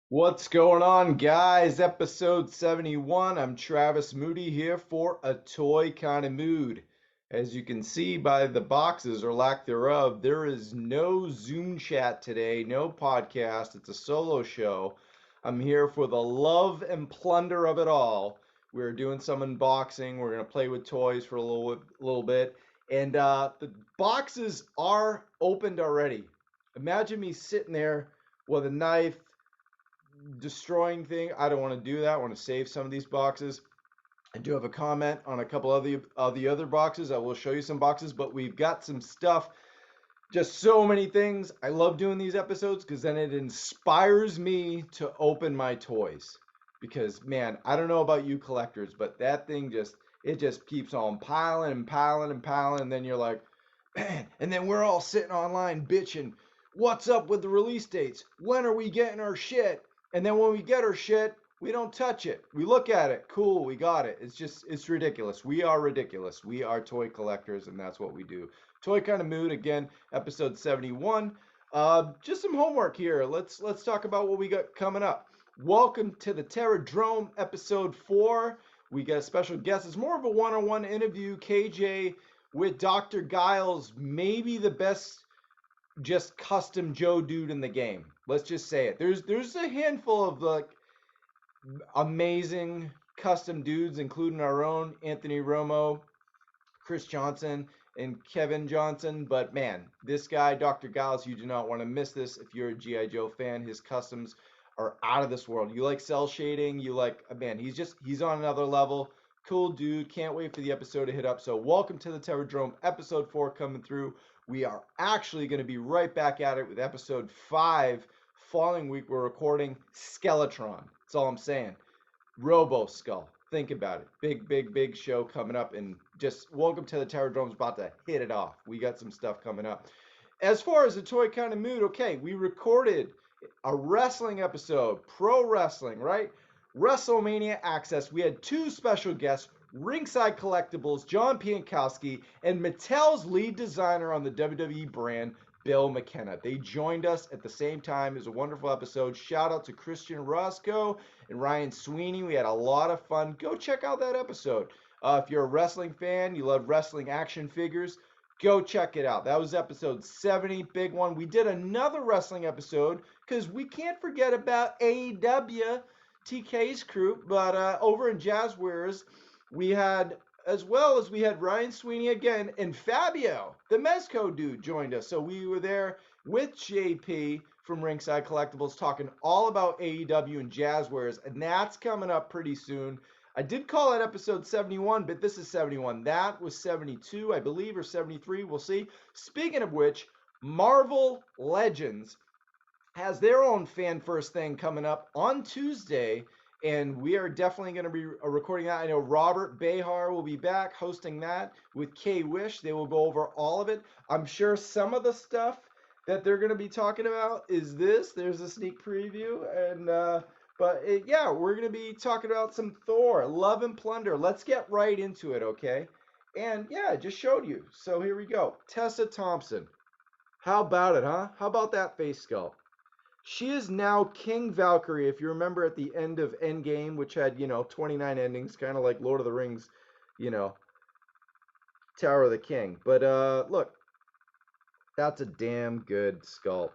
What's going on, guys? Episode 71. I'm Travis Moody here for A Toy Kind of Mood. As you can see by the boxes or lack thereof, there is no Zoom chat today, no podcast. It's a solo show. I'm here for the love and plunder of it all. We're doing some unboxing. We're going to play with toys for a little bit. And the boxes are opened already. Imagine me sitting there with a knife destroying thing. I don't want to do that. I want to save some of these boxes. I do have a comment on a couple of the other boxes. I will show you some boxes, but we've got some stuff. Just so many things. I love doing these episodes because then it inspires me to open my toys. Because man, I don't know about you collectors, but that thing just keeps on piling and piling and piling, and then you're like, man, and then we're all sitting online bitching, what's up with the release dates? When are we getting our shit? And then when we get our shit, we don't touch it. We look at it. Cool, we got it. It's ridiculous. We are ridiculous. We are toy collectors, and that's what we do. Toy Kind of Mood, again, episode 71. Just some homework here. Let's talk about what we got coming up. Welcome to the Terradrome, episode 4. We got a special guest. It's more of a one-on-one interview. KJ with Dr. Giles, maybe the best just custom Joe dude in the game. Let's just say it. There's a handful of like amazing custom dudes, including our own Anthony Romo, Chris Johnson, and Kevin Johnson. But man, this guy, Dr. Giles, you do not want to miss this. If you're a G.I. Joe fan, his customs are out of this world. You like cell shading, you like, man, he's on another level. Cool dude. Can't wait for the episode to hit up. So welcome to the Terradrome, episode 4 coming through. We are actually going to be right back at it with episode 5. Following week, we're recording Skeletron. That's all I'm saying. Robo Skull. Think about it. Big show coming up. And just welcome to the Terradrome's about to hit it off. We got some stuff coming up. As far as the Toy Kind of Mood, okay, we recorded a wrestling episode. Pro wrestling, right? WrestleMania Access. We had 2 special guests. Ringside Collectibles, John Piankowski, and Mattel's lead designer on the WWE brand, Bill McKenna. They joined us at the same time. It was a wonderful episode. Shout out to Christian Roscoe and Ryan Sweeney. We had a lot of fun. Go check out that episode. If you're a wrestling fan, you love wrestling action figures, go check it out. That was episode 70, big one. We did another wrestling episode because we can't forget about AEW, TK's crew, but over in Jazzwares, we had, as well as we had Ryan Sweeney again, and Fabio, the Mezco dude, joined us. So we were there with JP from Ringside Collectibles talking all about AEW and Jazzwares, and that's coming up pretty soon. I did call it episode 71, but this is 71. That was 72, I believe, or 73. We'll see. Speaking of which, Marvel Legends has their own fan first thing coming up on Tuesday, and we are definitely going to be recording that. I know Robert Behar will be back hosting that with K-Wish. They will go over all of it. I'm sure some of the stuff that they're going to be talking about is this. There's a sneak preview. Yeah, we're going to be talking about some Thor, Love and Plunder. Let's get right into it, okay? And yeah, I just showed you. So here we go. Tessa Thompson. How about it, huh? How about that face sculpt? She is now King Valkyrie, if you remember at the end of Endgame, which had, 29 endings, kind of like Lord of the Rings, Tower of the King. But look, that's a damn good sculpt.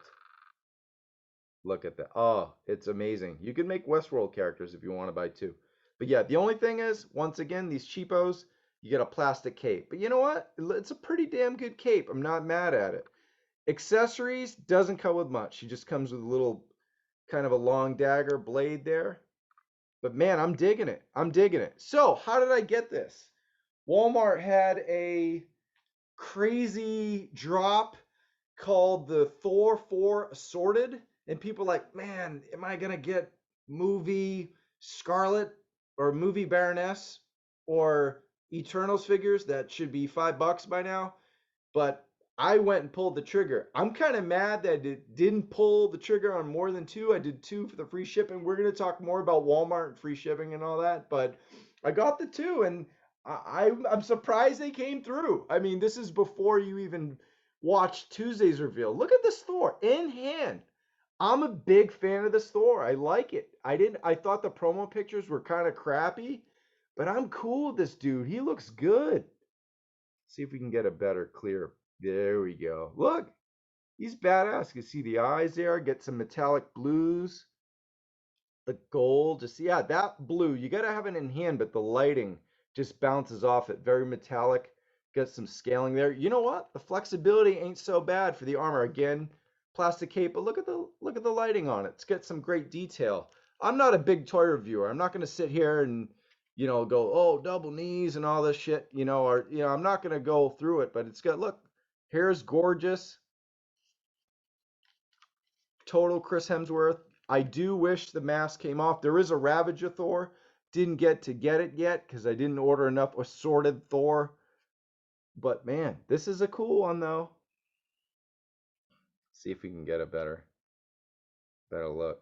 Look at that. Oh, it's amazing. You can make Westworld characters if you want to buy 2. But yeah, the only thing is, once again, these cheapos, you get a plastic cape. But you know what? It's a pretty damn good cape. I'm not mad at it. Accessories, doesn't come with much. She just comes with a little kind of a long dagger blade there. But man, I'm digging it. I'm digging it. So how did I get this? Walmart had a crazy drop called the Thor 4 Assorted. And people are like, man, am I going to get movie Scarlet or movie Baroness or Eternals figures that should be $5 by now? But I went and pulled the trigger. I'm kind of mad that it didn't pull the trigger on more than 2. I did 2 for the free shipping. We're going to talk more about Walmart and free shipping and all that. But I got the 2, and I'm surprised they came through. I mean, this is before you even watch Tuesday's reveal. Look at this Thor in hand. I'm a big fan of this Thor. I like it. I thought the promo pictures were kind of crappy, but I'm cool with this dude. He looks good. See if we can get a better clear. There we go. Look, he's badass. You see the eyes there. Get some metallic blues. The gold, just yeah, that blue. You gotta have it in hand, but the lighting just bounces off it. Very metallic. Get some scaling there. You know what? The flexibility ain't so bad for the armor. Again, plastic cape, but look at the lighting on it. It's got some great detail. I'm not a big toy reviewer. I'm not gonna sit here and go, oh, double knees and all this shit, or I'm not gonna go through it, but it's got look, hair's gorgeous. Total Chris Hemsworth. I do wish the mask came off. There is a Ravager Thor. Didn't get to get it yet because I didn't order enough assorted Thor. But man, this is a cool one though. See if we can get a better look.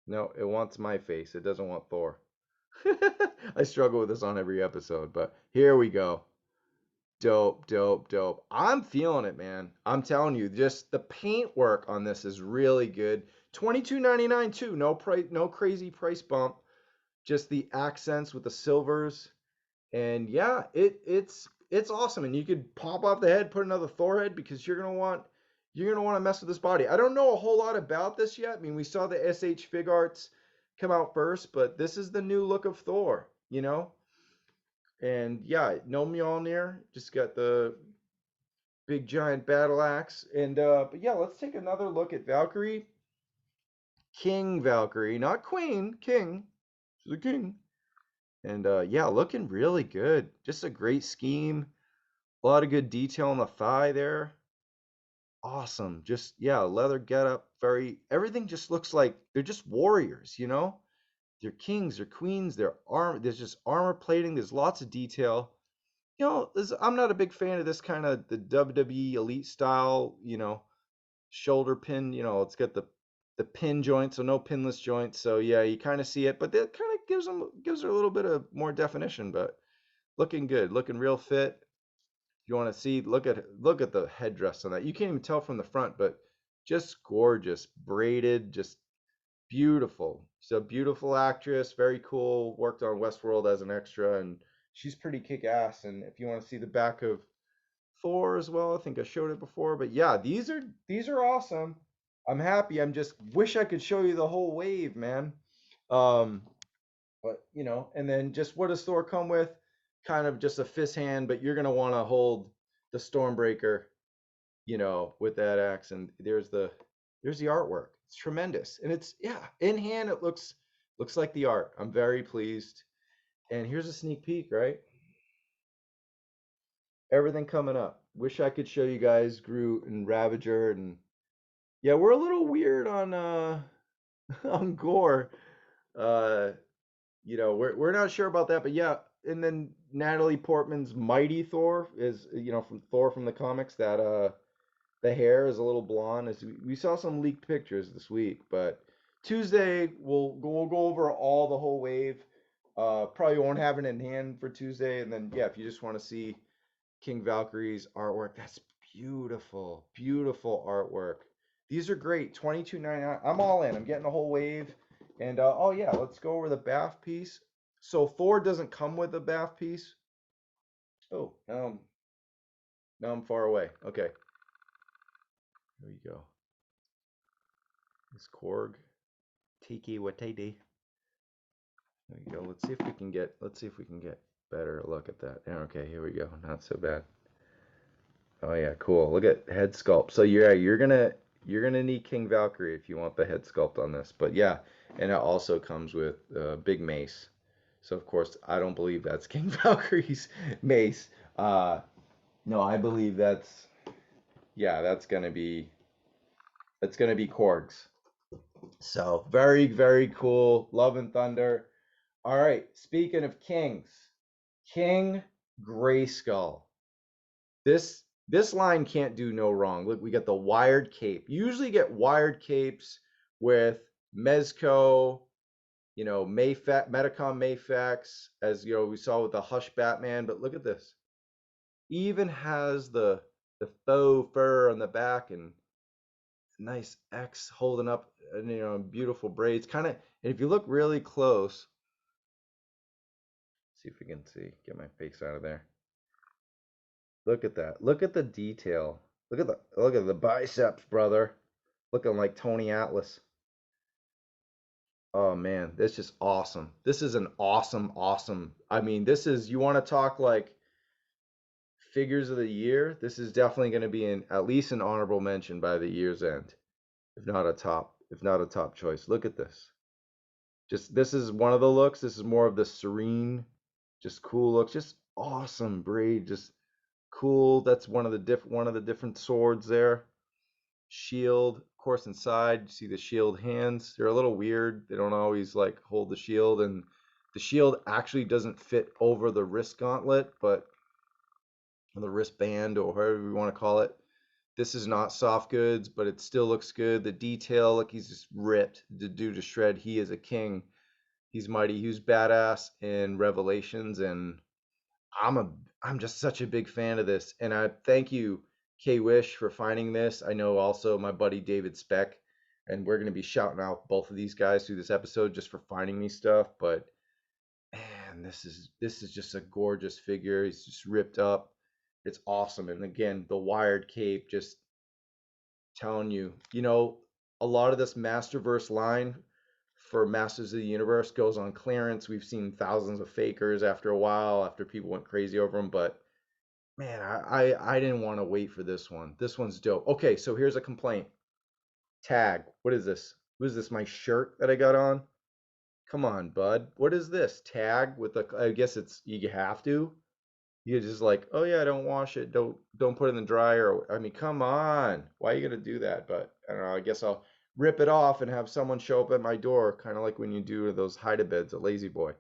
No, it wants my face. It doesn't want Thor. I struggle with this on every episode, but here we go. Dope, dope, dope. I'm feeling it, man. I'm telling you, just the paint work on this is really good. $22.99 too. No price, no crazy price bump. Just the accents with the silvers, and yeah, it's awesome. And you could pop off the head, put another Thor head because you're gonna want to mess with this body. I don't know a whole lot about this yet. I mean, we saw the SH Fig Arts come out first, but this is the new look of Thor, And yeah, no Mjolnir, just got the big giant battle axe. And but yeah, let's take another look at Valkyrie. King Valkyrie, not Queen, King. She's a king. And yeah, looking really good. Just a great scheme. A lot of good detail on the thigh there. Awesome. Just yeah, leather getup, everything just looks like they're just warriors, They're kings, they're queens, there's just armor plating, there's lots of detail. I'm not a big fan of this kind of the WWE Elite style, shoulder pin, it's got the pin joint, so no pinless joints. So yeah, you kind of see it, but that kind of gives her a little bit of more definition, but looking good, looking real fit. If you want to see, look at the headdress on that. You can't even tell from the front, but just gorgeous, braided, just beautiful. She's a beautiful actress, very cool. Worked on Westworld as an extra, and she's pretty kick-ass. And if you want to see the back of Thor as well, I think I showed it before. But yeah, these are awesome. I'm happy. I'm just wish I could show you the whole wave, man. But and then just what does Thor come with? Kind of just a fist hand, but you're gonna want to hold the Stormbreaker, with that axe. And there's the artwork. It's tremendous, and it's yeah, in hand. It looks like the art. I'm very pleased. And here's a sneak peek, right? Everything coming up. Wish I could show you guys Groot and Ravager, and yeah, we're a little weird on on gore. Uh, we're not sure about that, but yeah. And then Natalie Portman's Mighty Thor is from Thor from the comics. That the hair is a little blonde. As we saw some leaked pictures this week, but Tuesday we'll go over all the whole wave. Probably won't have it in hand for Tuesday, and then yeah, if you just want to see King Valkyrie's artwork, that's beautiful, beautiful artwork. These are great. 22.99. I'm all in. I'm getting the whole wave. And oh yeah, let's go over the bath piece. So Thor doesn't come with a bath piece. Oh, now I'm far away. Okay. There you go. This Korg. Tiki Watiti. There you go. Let's see if we can get better look at that. Okay, here we go. Not so bad. Oh yeah, cool. Look at head sculpt. So yeah, you're gonna need King Valkyrie if you want the head sculpt on this. But yeah, and it also comes with big mace. So of course I don't believe that's King Valkyrie's mace. No, I believe that's gonna be Korg's. So very, very cool. Love and Thunder. All right, speaking of kings, King Grayskull. This line can't do no wrong. Look, we got the wired cape. You usually get wired capes with Mezco, Metacom Mayfax, as we saw with the Hush Batman. But look at this. Even has the the faux fur on the back and nice X holding up, beautiful braids. Kind of, and if you look really close, see if we can get my face out of there. Look at that. Look at the detail. Look at the biceps, brother. Looking like Tony Atlas. Oh man, this is just awesome. This is an awesome. I mean, this is, you want to talk like figures of the year. This is definitely going to be at least an honorable mention by the year's end, if not a top choice. Look at this. Just this is one of the looks. This is more of the serene, just cool looks. Just awesome braid. Just cool. That's one of the different swords there. Shield, of course, inside. You see the shield hands. They're a little weird. They don't always like hold the shield, and the shield actually doesn't fit over the wrist gauntlet, but the wristband or however you want to call it. This is not soft goods, but it still looks good. The detail, look, he's just ripped. The dude to shred. He is a king. He's mighty. He's badass in Revelations, and I'm just such a big fan of this. And I thank you, K Wish, for finding this. I know also my buddy David Speck, and we're gonna be shouting out both of these guys through this episode just for finding me stuff. But man, this is just a gorgeous figure. He's just ripped up. It's awesome. And again, the wired cape, just telling you, a lot of this Masterverse line for Masters of the Universe goes on clearance. We've seen thousands of fakers after a while, after people went crazy over them. But man, I didn't want to wait for this one. This one's dope. Okay, so here's a complaint. Tag. What is this? What is this? My shirt that I got on? Come on, bud. What is this? Tag with I guess it's, you have to. You're just like, oh yeah, don't wash it. Don't put it in the dryer. I mean, come on. Why are you gonna do that? But I don't know. I guess I'll rip it off and have someone show up at my door, kind of like when you do those hide-a-beds at Lazy Boy.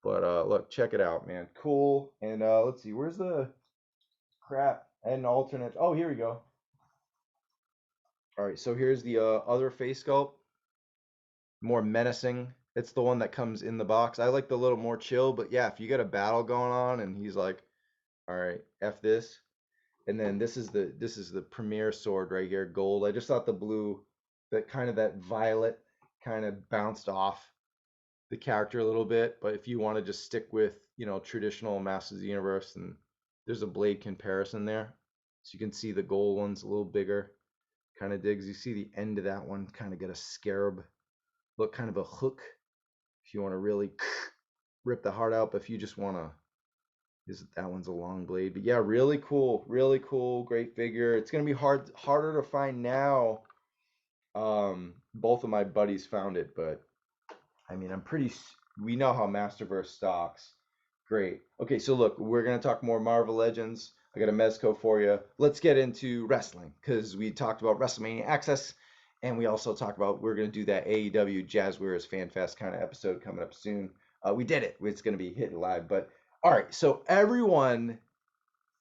But look, check it out, man. Cool. And let's see, where's the crap and alternate? Oh, here we go. All right, so here's the other face sculpt, more menacing. It's the one that comes in the box. I like the little more chill, but yeah, if you got a battle going on and he's like, all right, F this. And then this is the premier sword right here, gold. I just thought the blue, that violet kind of bounced off the character a little bit. But if you want to just stick with, traditional Masters of the Universe, and there's a blade comparison there. So you can see the gold one's a little bigger, kind of digs. You see the end of that one kind of get a scarab look, kind of a hook. If you want to really rip the heart out, but if you just want to, that one's a long blade. But yeah, really cool, great figure. It's gonna be harder to find now. Both of my buddies found it, but I mean, we know how Masterverse stocks. Great. Okay, so look, we're gonna talk more Marvel Legends. I got a Mezco for you. Let's get into wrestling, because we talked about WrestleMania Access, and we also talked about, we're gonna do that AEW Jazzwares Fan Fest kind of episode coming up soon. We did it. It's gonna be hitting live, but all right. So everyone,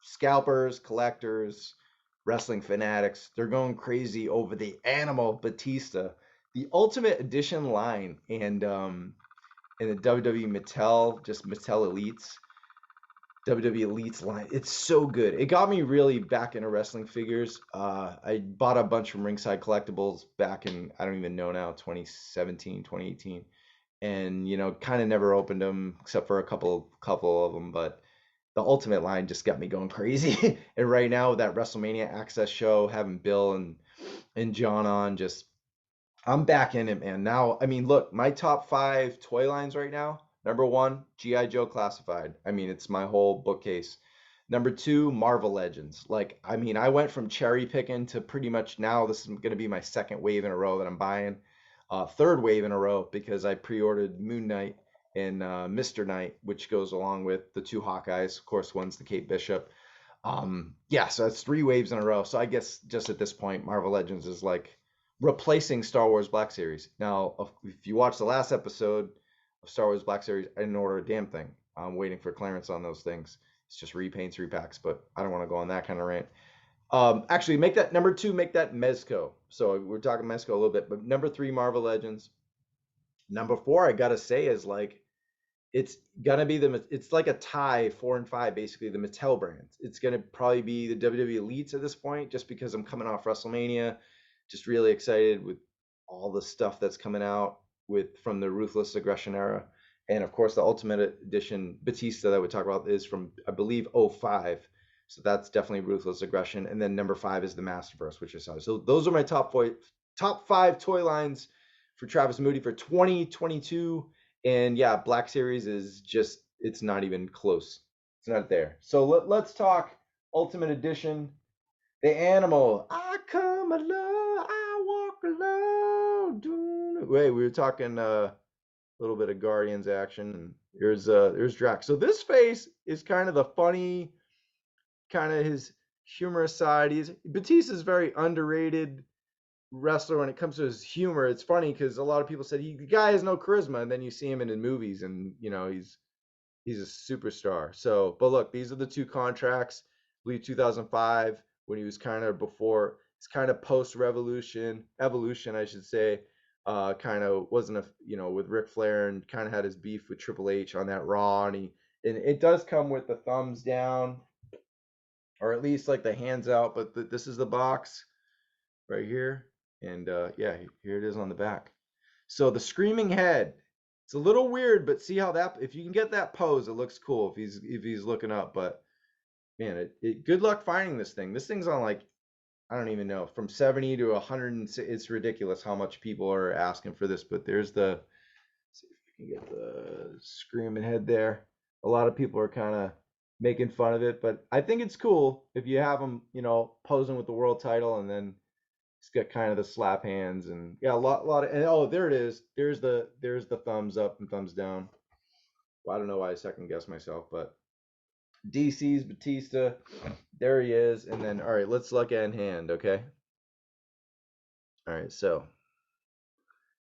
scalpers, collectors, wrestling fanatics, they're going crazy over the Animal Batista, the Ultimate Edition line, and in the WWE Mattel WWE Elites line. It's so good. It got me really back into wrestling figures. I bought a bunch from Ringside Collectibles back in, I don't even know now, 2017, 2018. And, kind of never opened them except for a couple of them. But the Ultimate line just got me going crazy. And right now with that WrestleMania Access show, having Bill and John on, just I'm back in it, man. Now, I mean, look, my top 5 toy lines right now. Number 1, G.I. Joe Classified. I mean, it's my whole bookcase. Number 2, Marvel Legends. Like, I mean, I went from cherry picking to pretty much now this is going to be my second wave in a row that I'm buying. Third wave in a row because I pre-ordered Moon Knight and Mr. Knight, which goes along with the 2 Hawkeyes. Of course, one's the Kate Bishop. Yeah, so that's 3 waves in a row. So I guess just at this point, Marvel Legends is like replacing Star Wars Black Series. Now, if you watch the last episode of Star Wars Black Series, I didn't order a damn thing. I'm waiting for clearance on those things. It's just repaints, repacks, but I don't want to go on that kind of rant. Actually, make that number 2, make that Mezco. So we're talking Mezco a little bit, but number 3, Marvel Legends. Number 4, I gotta say, is like it's gonna be it's like a tie 4 and 5, basically the Mattel brands. It's gonna probably be the WWE Elites at this point, just because I'm coming off WrestleMania, just really excited with all the stuff that's coming out with from the Ruthless Aggression era. And of course, the Ultimate Edition Batista that we talk about is from, I believe, '05. So that's definitely Ruthless Aggression. And then number 5 is the Masterverse, which I saw. So those are my top 5 toy lines for Travis Moody for 2022. And yeah, Black Series is just, it's not even close. It's not there. So let's talk Ultimate Edition. The Animal. I come alone, I walk alone. Wait, we were talking a little bit of Guardians action, and there's Drax. So this face is kind of the funny, kind of his humorous side. Batista's very underrated wrestler when it comes to his humor. It's funny because a lot of people said the guy has no charisma, and then you see him in movies, and he's a superstar. So, but look, these are the 2 contracts. I believe 2005 when he was kind of before, it's kind of post evolution, I should say. Kind of wasn't with Ric Flair, and kind of had his beef with Triple H on that Raw, and it does come with the thumbs down, or at least like the hands out. But this is the box right here, and yeah, here it is on the back. So the screaming head, it's a little weird, but see how that, if you can get that pose, it looks cool if he's looking up. But man, good luck finding this thing. This thing's on like, I don't even know, from 70 to 100. It's ridiculous how much people are asking for this. But there's see if we can get the screaming head there. A lot of people are kind of making fun of it, but I think it's cool if you have him, posing with the world title, and then he's got kind of the slap hands, and yeah, a lot of, and oh, there it is. There's the thumbs up and thumbs down. Well, I don't know why I second guess myself, but DC's Batista, there he is. And then, all right, let's look at in hand, okay? All right, so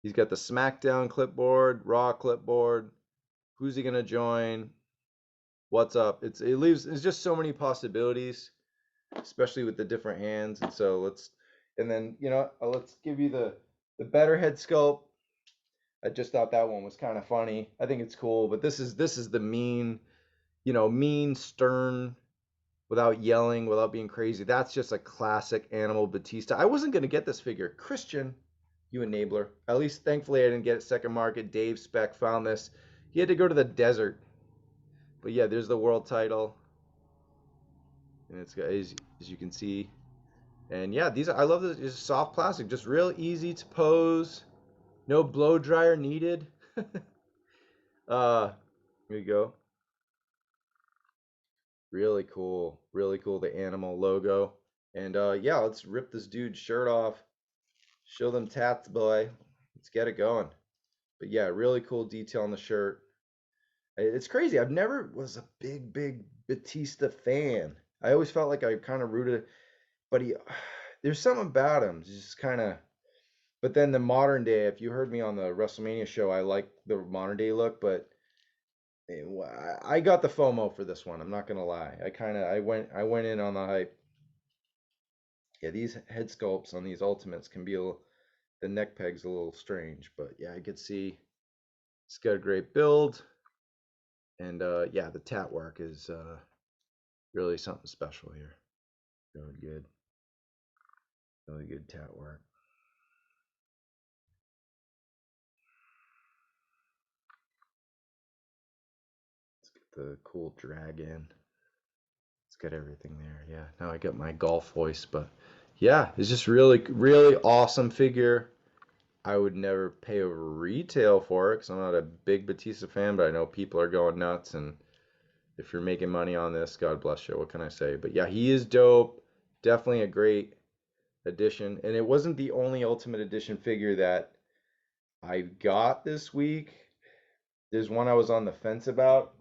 he's got the SmackDown clipboard, Raw clipboard. Who's he gonna join? What's up? It's just so many possibilities, especially with the different hands. And so then let's give you the better head sculpt. I just thought that one was kind of funny. I think it's cool, but this is the mean, stern, without yelling, without being crazy. That's just a classic Animal Batista. I wasn't gonna get this figure. Christian, you enabler. At least thankfully I didn't get it second market. Dave Speck found this. He had to go to the desert. But yeah, there's the world title. And it's got, as you can see. And yeah, I love this. It's soft plastic, just real easy to pose. No blow dryer needed. Here you go. Really cool. Really cool. The Animal logo. And yeah, let's rip this dude's shirt off. Show them tats, boy. Let's get it going. But yeah, really cool detail on the shirt. It's crazy. I've never was a big Batista fan. I always felt like I kind of rooted, but there's something about him. He's just kind of. But then the modern day, if you heard me on the WrestleMania show, I like the modern day look, but I got the FOMO for this one. I'm not gonna lie. I went in on the hype. Yeah, these head sculpts on these Ultimates can be the neck peg's a little strange, but yeah, I could see it's got a great build, and yeah, the tat work is really something special here. Really good tat work. Let's get the cool dragon. It's got everything there. Yeah, now I got my golf voice, but yeah, it's just really awesome figure. I would never pay a retail for it because I'm not a big Batista fan, but I know people are going nuts. And if you're making money on this, God bless you. What can I say? But yeah, he is dope. Definitely a great addition. And it wasn't the only Ultimate Edition figure that I got this week. There's one I was on the fence about.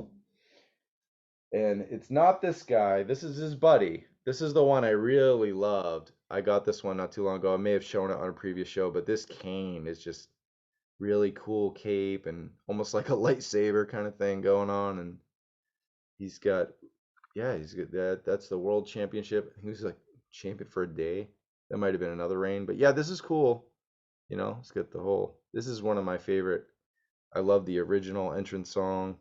And it's not this guy. This is his buddy. This is the one I really loved. I got this one not too long ago. I may have shown it on a previous show, but this Kane is just really cool cape and almost like a lightsaber kind of thing going on. And he's got, yeah, he's got that's the world championship. He was like champion for a day. That might have been another reign, but yeah, this is cool. It's got this is one of my favorite. I love the original entrance song.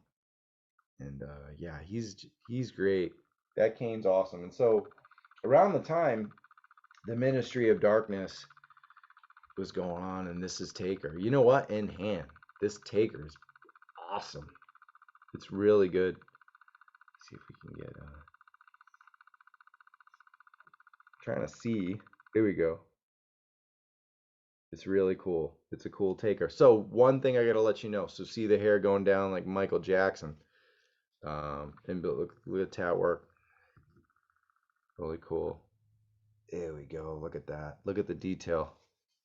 And yeah, he's great. That Kane's awesome. And so around the time the Ministry of Darkness was going on, and this is Taker. You know what? In hand, this Taker is awesome. It's really good. Let's see if we can get. Trying to see. Here we go. It's really cool. It's a cool Taker. So one thing I gotta let you know. So see the hair going down like Michael Jackson. And look at that work. Really cool. There we go. Look at that. Look at the detail.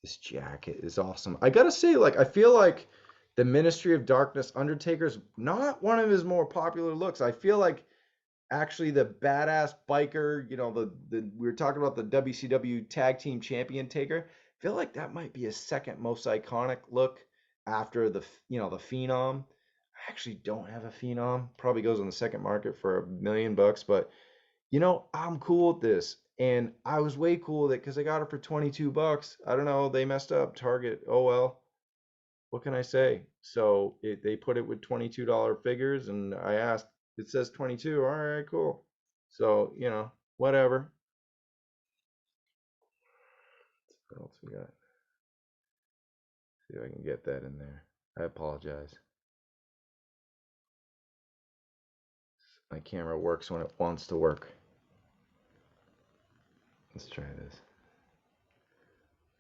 This jacket is awesome. I gotta say, like, I feel like the Ministry of Darkness Undertaker's not one of his more popular looks. I feel like actually the badass biker, you know, the we were talking about the WCW Tag Team Champion Taker. I feel like that might be his second most iconic look after the the Phenom. I actually don't have a Phenom. Probably goes on the second market for $1 million, but I'm cool with this. And I was way cool with it because I got it for 22 bucks. I don't know, they messed up Target. Oh well, what can I say? So they put it with $22 figures, and I asked, it says 22. All right, cool. So, whatever. What else we got? See if I can get that in there. I apologize. My camera works when it wants to work. Let's try this.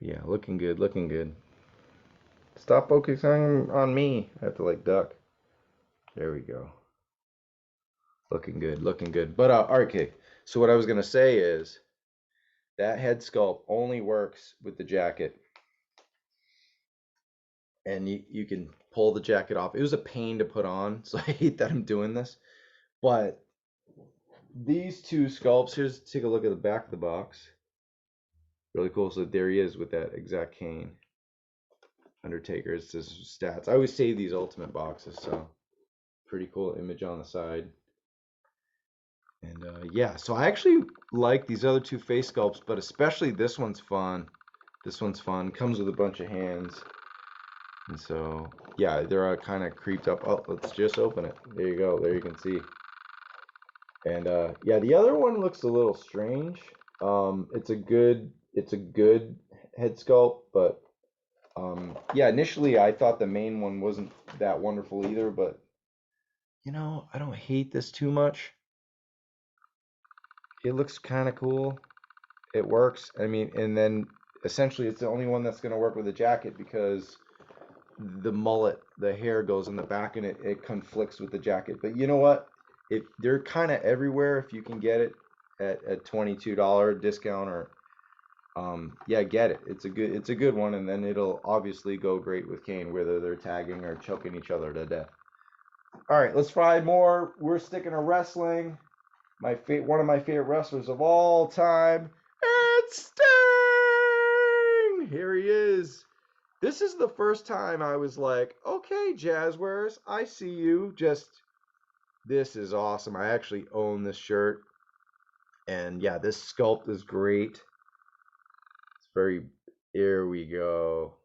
Yeah, looking good, looking good. Stop focusing on me. I have to like duck. There we go. Looking good, looking good. But okay. So what I was gonna say is that head sculpt only works with the jacket, and you can pull the jacket off. It was a pain to put on, so I hate that I'm doing this. But these two sculpts, here's take a look at the back of the box. Really cool. So there he is with that exact cane. Undertaker's stats. I always save these ultimate boxes, so pretty cool image on the side. And yeah, so I actually like these other two face sculpts, but especially this one's fun. This one's fun. Comes with a bunch of hands. And so, yeah, they're kind of creeped up. Oh, let's just open it. There you go. There you can see. And yeah, the other one looks a little strange. It's a good head sculpt, but yeah, initially I thought the main one wasn't that wonderful either, but I don't hate this too much. It looks kind of cool. It works. I mean, and then essentially it's the only one that's going to work with the jacket because the mullet, the hair goes in the back and it conflicts with the jacket. But you know what? They're kind of everywhere if you can get it at $22 discount or yeah, get it. It's a good one, and then it'll obviously go great with Kane, whether they're tagging or choking each other to death. All right, let's find more. We're sticking to wrestling. One of my favorite wrestlers of all time, it's Sting. Here he is. This is the first time I was like, okay, Jazzwares, I see you. This is awesome. I actually own this shirt. And yeah, this sculpt is great. It's here we go.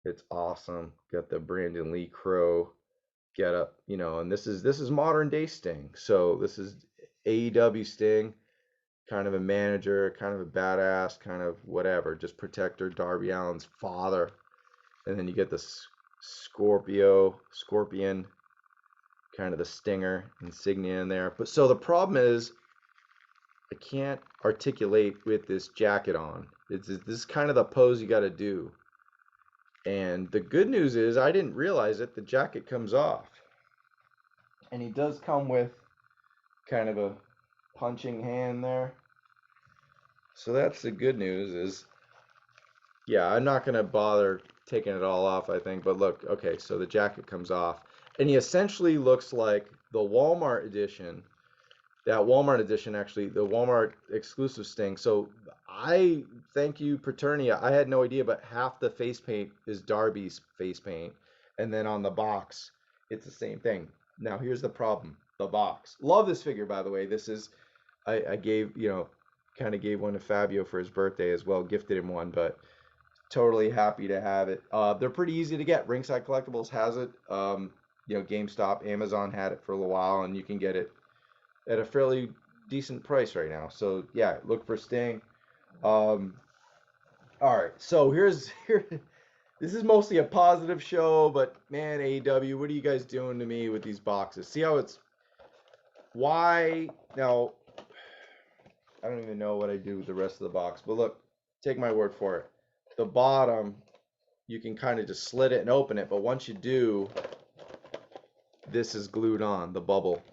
It's awesome. Got the Brandon Lee Crow get up, and this is modern day Sting. So this is AEW Sting, kind of a manager, kind of a badass, kind of whatever, just protector, Darby Allin's father. And then you get the Scorpion, kind of the Stinger insignia in there. But so the problem is I can't articulate with this jacket on. This is kind of the pose you got to do. And the good news is I didn't realize it. The jacket comes off. And he does come with kind of a punching hand there. So that's the good news is, yeah, I'm not going to bother taking it all off, I think. But look, okay, so the jacket comes off. And he essentially looks like the Walmart edition. That Walmart edition, actually, the Walmart exclusive Sting. So I thank you, Paternia. I had no idea, but half the face paint is Darby's face paint. And then on the box, it's the same thing. Now, here's the problem. The box. Love this figure, by the way. This is, I gave, kind of gave one to Fabio for his birthday as well. Gifted him one, but totally happy to have it. They're pretty easy to get. Ringside Collectibles has it. you know, GameStop, Amazon had it for a little while, and you can get it at a fairly decent price right now. So yeah, look for Sting. Um, all right, so here. This is mostly a positive show, but man, AEW, what are you guys doing to me with these boxes? See how it's why now? I don't even know what I do with the rest of the box, but look, take my word for it. The bottom, you can kind of just slit it and open it, but once you do, this is glued on, the bubble.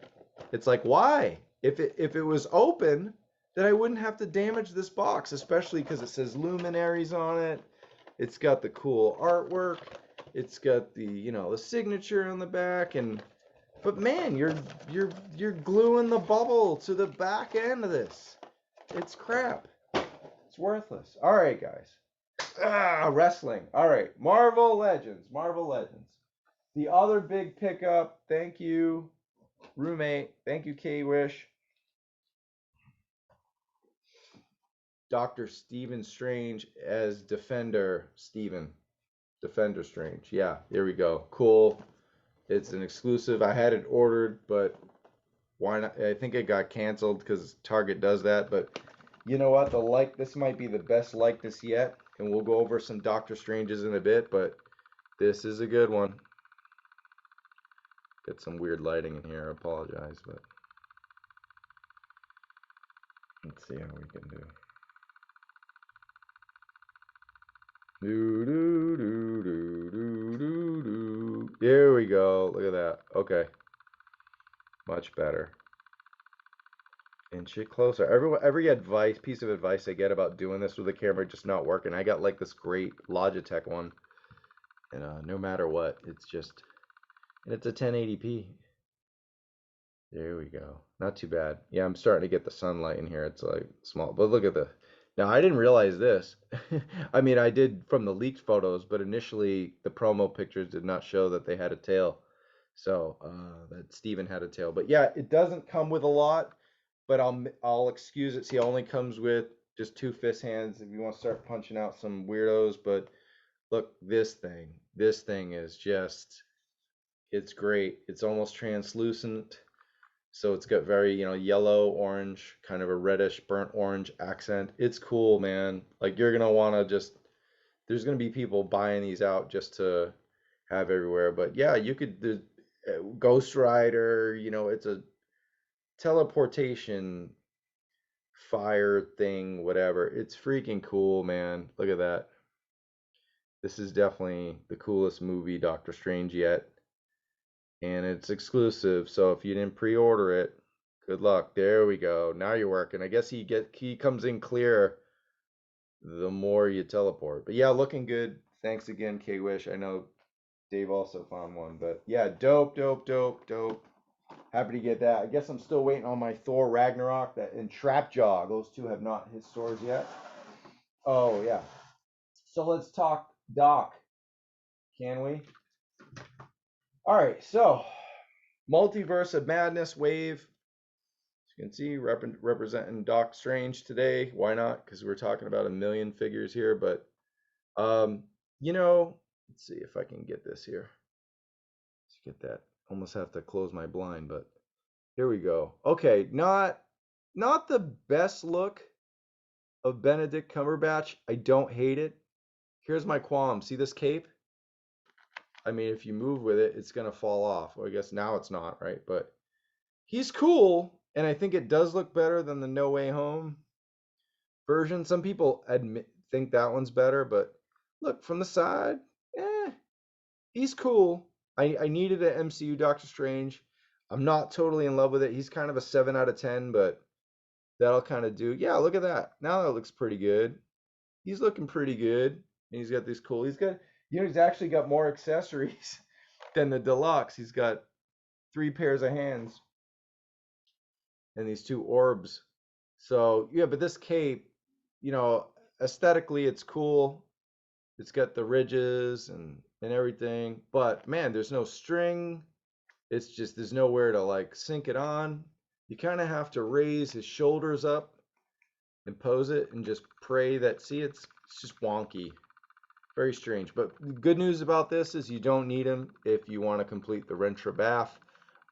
It's like, why? If it was open, then I wouldn't have to damage this box, especially because it says luminaries on it. It's got the cool artwork. It's got the, you know, the signature on the back, and but man, you're gluing the bubble to the back end of this. It's crap. It's worthless. All right, guys. Wrestling. All right, Marvel Legends. Marvel Legends. The other big pickup. Thank you, roommate. Thank you, K-Wish. Dr. Stephen Strange as Defender Stephen. Defender Strange. Yeah, here we go. Cool. It's an exclusive. I had it ordered, but why not? I think it got canceled because Target does that. But you know what? This might be the best likeness yet, and we'll go over some Doctor Stranges in a bit. But this is a good one. Got some weird lighting in here. I apologize, but let's see how we can do. Do do do do do do do. There we go. Look at that. Okay. Much better. Inch it closer. Every piece of advice I get about doing this with the camera just not working. I got like this great Logitech one, and no matter what, it's just, and it's a 1080p. There we go. Not too bad. Yeah, I'm starting to get the sunlight in here. It's like small, but look at the. Now I didn't realize this. I mean, I did from the leaked photos, but initially the promo pictures did not show that they had a tail. So that Steven had a tail. But yeah, it doesn't come with a lot. But I'll excuse it. See, it only comes with just 2 fist hands if you want to start punching out some weirdos. But look, this thing is just, it's great. It's almost translucent, so it's got very, you know, yellow, orange, kind of a reddish, burnt orange accent. It's cool, man. Like you're gonna want to just, there's gonna be people buying these out just to have everywhere. But yeah, you could, Ghost Rider, you know, it's a teleportation fire thing, whatever. It's freaking cool, man. Look at that. This is definitely the coolest movie Doctor Strange yet. And it's exclusive, so if you didn't pre-order it, good luck. There we go. Now you're working. I guess he comes in clear the more you teleport. But yeah, looking good. Thanks again, K-Wish. I know Dave also found one, but yeah, dope, dope, dope, dope. Happy to get that. I guess I'm still waiting on my Thor Ragnarok and Trapjaw. Those two have not hit stores yet. Oh yeah. So let's talk Doc. Can we? All right. So Multiverse of Madness wave. As you can see, representing Doc Strange today. Why not? Because we're talking about a million figures here. But you know, let's see if I can get this here. Let's get that. Almost have to close my blind, but here we go. Okay, not the best look of Benedict Cumberbatch. I don't hate it. Here's my qualm. See this cape? I mean, if you move with it, it's gonna fall off. Well, I guess now it's not, right? But he's cool, and I think it does look better than the No Way Home version. Some people think that one's better, but look from the side, he's cool. I needed an MCU Doctor Strange. I'm not totally in love with it. He's kind of a 7 out of 10, but that'll kind of do. Yeah, look at that. Now that looks pretty good. He's looking pretty good. And he's got these cool. He's actually got more accessories than the deluxe. He's got 3 pairs of hands and these 2 orbs. So yeah, but this cape, you know, aesthetically it's cool. It's got the ridges and everything. But man, there's no string. It's just there's nowhere to like sink it on. You kind of have to raise his shoulders up and pose it and just pray that, see, it's just wonky. Very strange. But the good news about this is you don't need him if you want to complete the Rentra Bath.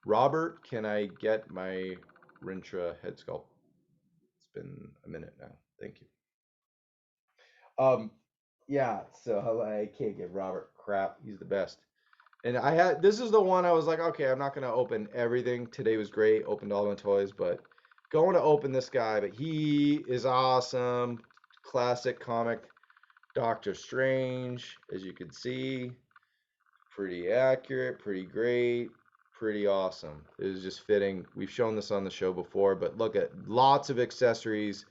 Robert, can I get my Rentra head sculpt? It's been a minute now. Thank you. Yeah, so I can't give Robert crap. He's the best. And this is the one I was like, okay, I'm not gonna open everything. Today was great, opened all my toys, but going to open this guy, but he is awesome. Classic comic Doctor Strange, as you can see. Pretty accurate, pretty great, pretty awesome. It was just fitting. We've shown this on the show before, but look at lots of accessories.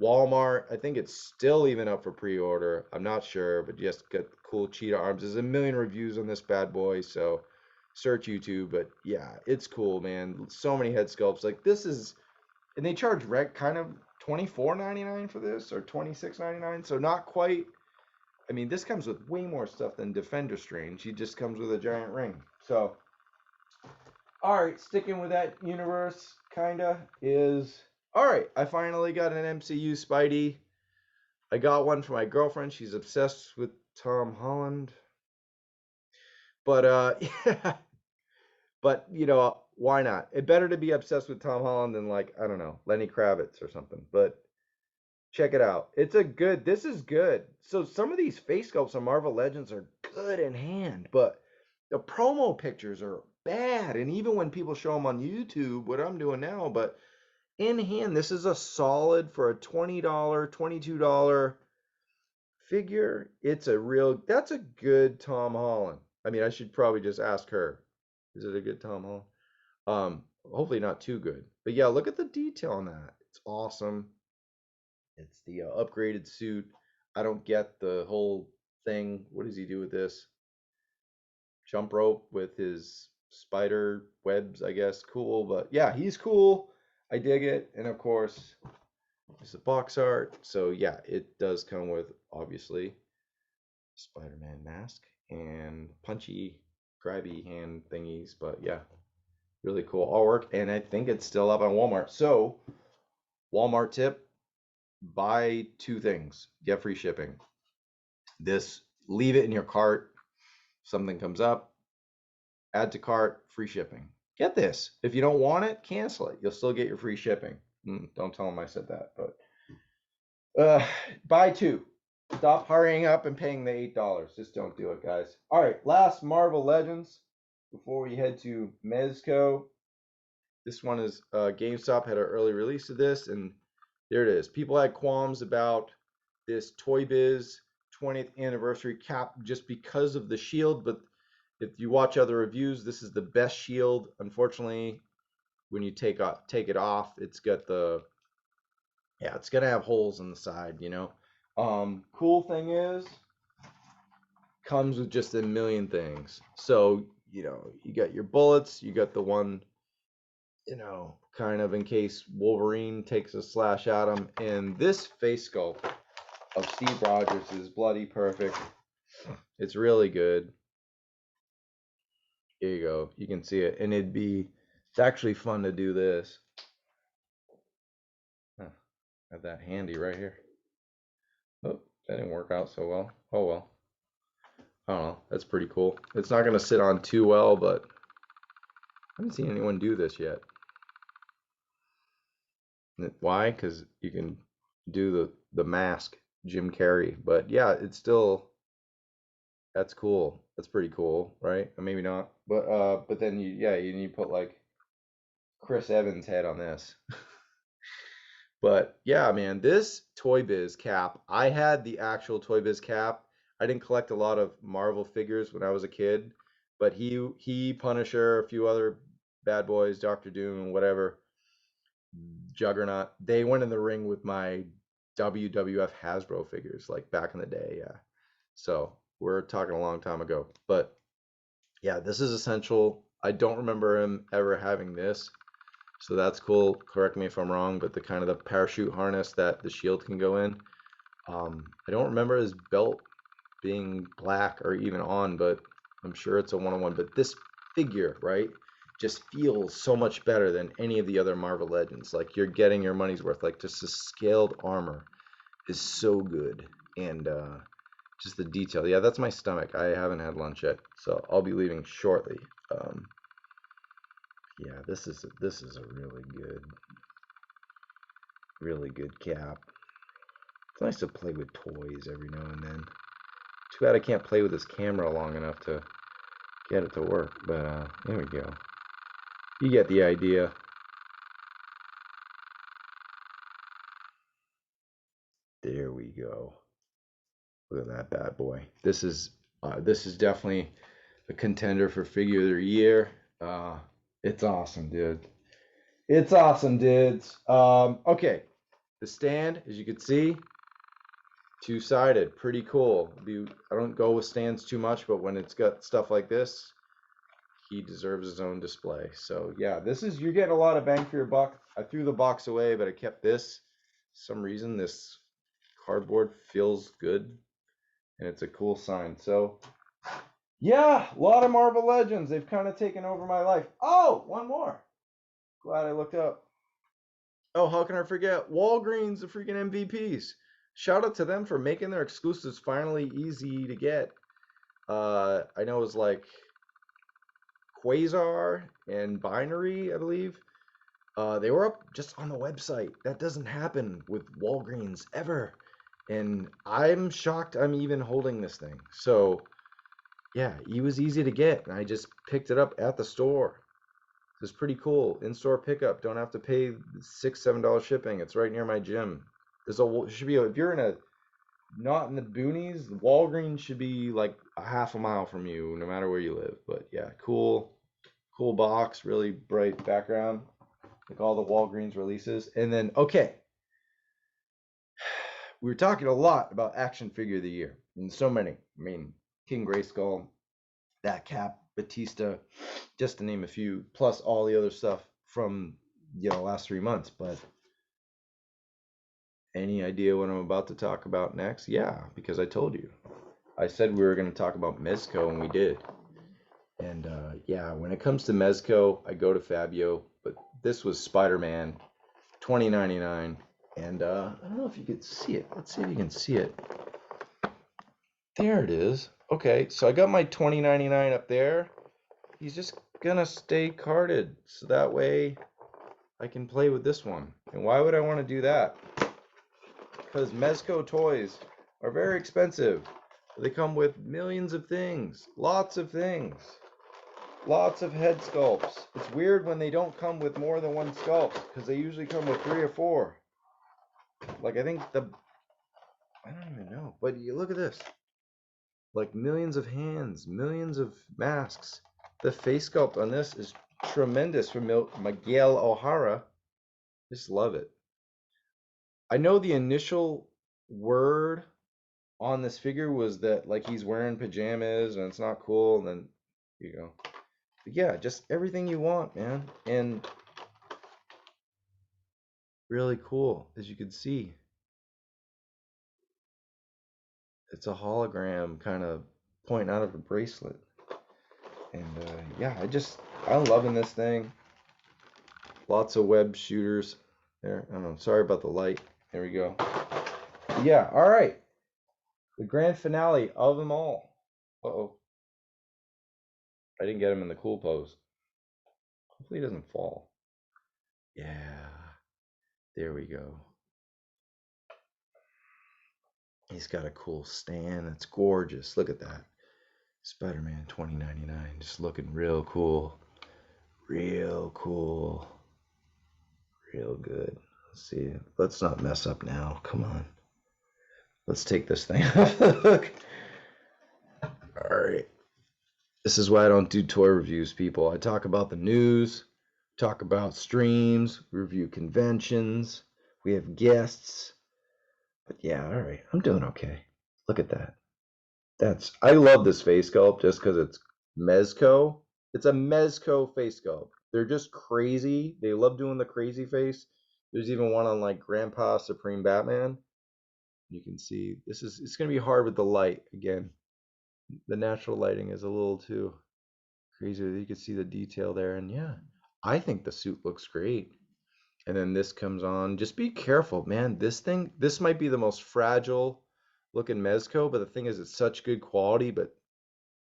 Walmart, I think it's still even up for pre-order. I'm not sure, but just got cool cheetah arms. There's a million reviews on this bad boy, so search YouTube. But yeah, it's cool, man. So many head sculpts. Like this is, and they charge kind of $24.99 for this or $26.99, so not quite. I mean, this comes with way more stuff than Defender Strange. He just comes with a giant ring. So, all right, sticking with that universe, kinda is. All right, I finally got an MCU Spidey. I got one for my girlfriend. She's obsessed with Tom Holland. But yeah. But you know, why not? It's better to be obsessed with Tom Holland than like, I don't know, Lenny Kravitz or something. But check it out. This is good. So some of these face sculpts on Marvel Legends are good in hand, but the promo pictures are bad. And even when people show them on YouTube, what I'm doing now, but in hand, this is a solid for a $20, $22 figure. That's a good Tom Holland. I mean, I should probably just ask her. Is it a good Tom Holland? Hopefully not too good. But yeah, look at the detail on that. It's awesome. It's the upgraded suit. I don't get the whole thing. What does he do with this? Jump rope with his spider webs, I guess. Cool, but yeah, he's cool. I dig it. And of course, it's a box art. So yeah, it does come with, obviously, Spider-Man mask and punchy, grabby hand thingies. But yeah, really cool artwork. And I think it's still up on Walmart. So, Walmart tip, buy 2 things, get free shipping. This, leave it in your cart. Something comes up, add to cart, free shipping. Get this. If you don't want it, cancel it. You'll still get your free shipping. Don't tell them I said that, but buy 2. Stop hurrying up and paying the $8. Just don't do it, guys. All right, last Marvel Legends before we head to Mezco. This one is GameStop had an early release of this, and there it is. People had qualms about this Toy Biz 20th anniversary cap just because of the shield, but if you watch other reviews, this is the best shield. Unfortunately, when you take it off, it's got it's gonna have holes in the side, you know. Cool thing is, comes with just a million things. So, you know, you got your bullets, you got the one, you know, kind of in case Wolverine takes a slash at him, and this face sculpt of Steve Rogers is bloody perfect. It's really good. Here you go. You can see it. And it's actually fun to do this. Huh. Have that handy right here. Oh, that didn't work out so well. Oh well. I don't know. That's pretty cool. It's not going to sit on too well, but I haven't seen anyone do this yet. Why? Because you can do the mask, Jim Carrey. But yeah, it's still, that's cool. That's pretty cool, right? Or maybe not. But then you put like Chris Evans' head on this. But yeah, man, this Toy Biz cap, I had the actual Toy Biz cap. I didn't collect a lot of Marvel figures when I was a kid, but he Punisher, a few other bad boys, Doctor Doom and whatever, Juggernaut, they went in the ring with my WWF Hasbro figures like back in the day, yeah. So, we're talking a long time ago. But yeah, this is essential. I don't remember him ever having this. So that's cool. Correct me if I'm wrong, but the kind of the parachute harness that the shield can go in. I don't remember his belt being black or even on, but I'm sure it's a one-on-one. But this figure, right, just feels so much better than any of the other Marvel Legends. Like you're getting your money's worth. Like just the scaled armor is so good. And just the detail. Yeah, that's my stomach. I haven't had lunch yet, so I'll be leaving shortly. Yeah, this is a really good cap. It's nice to play with toys every now and then. Too bad I can't play with this camera long enough to get it to work, but there we go. You get the idea. There we go. Look at that bad boy. This is definitely a contender for figure of the year. It's awesome, dude. It's awesome, dudes. Okay, the stand, as you can see, two-sided, pretty cool. I don't go with stands too much, but when it's got stuff like this, he deserves his own display. So yeah, you're getting a lot of bang for your buck. I threw the box away, but I kept this. For some reason, this cardboard feels good, and it's a cool sign. So yeah, a lot of Marvel Legends. They've kind of taken over my life. Oh, one more. Glad I looked up. Oh, how can I forget? Walgreens, the freaking MVPs. Shout out to them for making their exclusives finally easy to get. I know it was like Quasar and Binary, I believe. They were up just on the website. That doesn't happen with Walgreens ever. And I'm shocked I'm even holding this thing. So, yeah, it was easy to get. And I just picked it up at the store. It's pretty cool. In-store pickup. Don't have to pay $6-7 shipping. It's right near my gym. Should be if you're not in the boonies, Walgreens should be like a half a mile from you, no matter where you live. But yeah, cool box, really bright background, like all the Walgreens releases. And then okay, we were talking a lot about action figure of the year, and so many. I mean, King Grayskull, that cap, Batista, just to name a few, plus all the other stuff from last 3 months. But any idea what I'm about to talk about next? Yeah, because I told you. I said we were going to talk about Mezco, and we did. And yeah, when it comes to Mezco, I go to Fabio, but this was Spider-Man, $20.99, and I don't know if you could see it. Let's see if you can see it. There it is. Okay, so I got my $20.99 up there. He's just gonna stay carded, so that way I can play with this one. And why would I want to do that? Because Mezco toys are very expensive. They come with millions of things, lots of things. Lots of head sculpts. It's weird when they don't come with more than one sculpt, because they usually come with 3 or 4. Like, I don't even know, but you look at this. Like, millions of hands, millions of masks. The face sculpt on this is tremendous from Miguel O'Hara. Just love it. I know the initial word on this figure was that, like, he's wearing pajamas and it's not cool, and then, you go. But yeah, just everything you want, man. And really cool, as you can see. It's a hologram kind of pointing out of a bracelet. And yeah, I'm loving this thing. Lots of web shooters there. I don't know. Sorry about the light. There we go. Yeah, all right. The grand finale of them all. Uh-oh. I didn't get him in the cool pose. Hopefully he doesn't fall. Yeah. There we go. He's got a cool stand. That's gorgeous. Look at that. Spider-Man 2099. Just looking real cool. Real cool. Real good. Let's see. Let's not mess up now. Come on. Let's take this thing off the hook. All right. This is why I don't do toy reviews, people. I talk about the news, talk about streams, review conventions. We have guests. But yeah, all right. I'm doing okay. Look at that. I love this face sculpt just because it's Mezco. It's a Mezco face sculpt. They're just crazy. They love doing the crazy face. There's even one on like Grandpa Supreme Batman. You can see it's gonna be hard with the light again. The natural lighting is a little too crazy. You can see the detail there, and yeah, I think the suit looks great. And then this comes on. Just be careful, man. This might be the most fragile looking Mezco, but the thing is, it's such good quality. But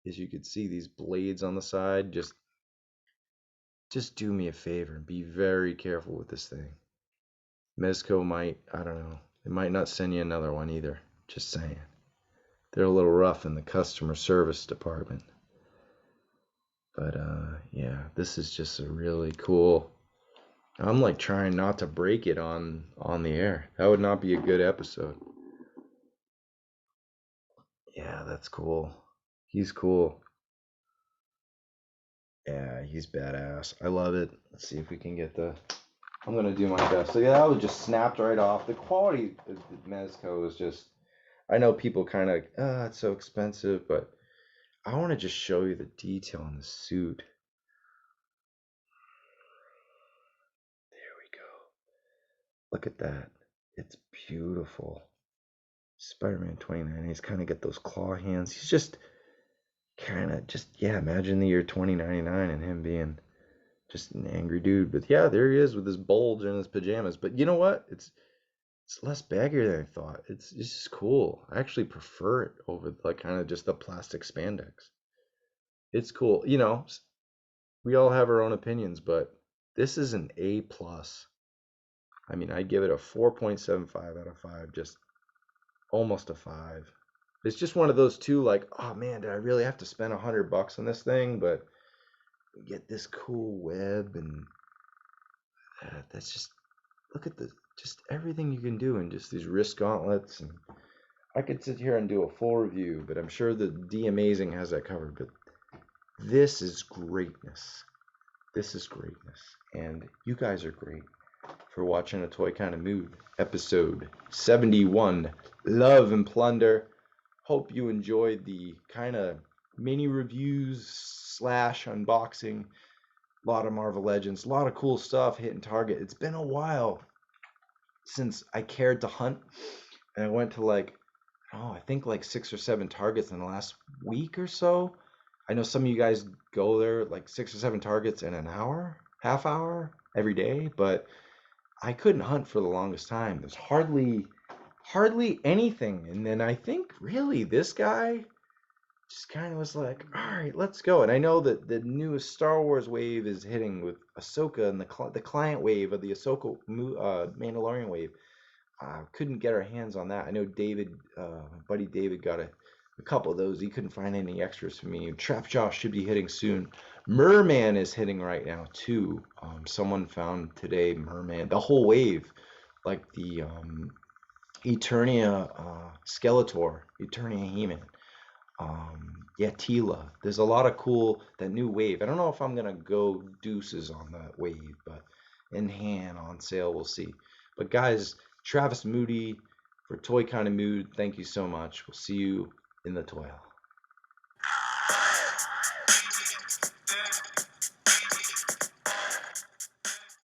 as you can see, these blades on the side, just do me a favor and be very careful with this thing. Mezco might, I don't know, it might not send you another one either. Just saying. They're a little rough in the customer service department. But yeah, this is just a really cool. I'm like trying not to break it on the air. That would not be a good episode. Yeah, that's cool. He's cool. Yeah, he's badass. I love it. Let's see if we can get the. I'm gonna do my best. So yeah, that was just snapped right off. The quality of the Mezco is just. I know people kind of, it's so expensive, but I want to just show you the detail on the suit. There we go. Look at that. It's beautiful. Spider-Man 29. He's kind of got those claw hands. He's just kind of yeah. Imagine the year 2099 and him being just an angry dude. But yeah, there he is with his bulge and his pajamas. But you know what? It's less baggier than I thought. It's just cool. I actually prefer it over like kind of just the plastic spandex. It's cool. You know, we all have our own opinions, but this is an A plus. I mean, I give it a 4.75 out of 5, just almost a 5. It's just one of those two, like, oh man, did I really have to spend $100 on this thing? But get this cool web and that's just look at the just everything you can do and just these wrist gauntlets. And I could sit here and do a full review, but I'm sure the D Amazing has that covered. But this is greatness. This is greatness, and you guys are great for watching A Toy Kind of Mood, episode 71, Love and Plunder. Hope you enjoyed the kind of mini reviews slash unboxing. A lot of Marvel Legends, a lot of cool stuff hitting Target. It's been a while since I cared to hunt, and I went to like, I think like 6 or 7 Targets in the last week or so. I know some of you guys go there like 6 or 7 Targets in an hour, half hour every day, but I couldn't hunt for the longest time. There's hardly anything. And then I think really this guy just kind of was like, all right, let's go. And I know that the newest Star Wars wave is hitting with Ahsoka and the client wave of the Ahsoka Mandalorian wave. Couldn't get our hands on that. I know David, my buddy David, got a couple of those. He couldn't find any extras for me. Trapjaw should be hitting soon. Merman is hitting right now too. Someone found today Merman, the whole wave, like the Eternia Skeletor, Eternia He-Man. Yeah, Tila. There's a lot of cool, that new wave. I don't know if I'm gonna go deuces on that wave, but in hand on sale, we'll see. But guys, Travis Moody for Toy Kind of Mood, thank you so much. We'll see you in the toy hall.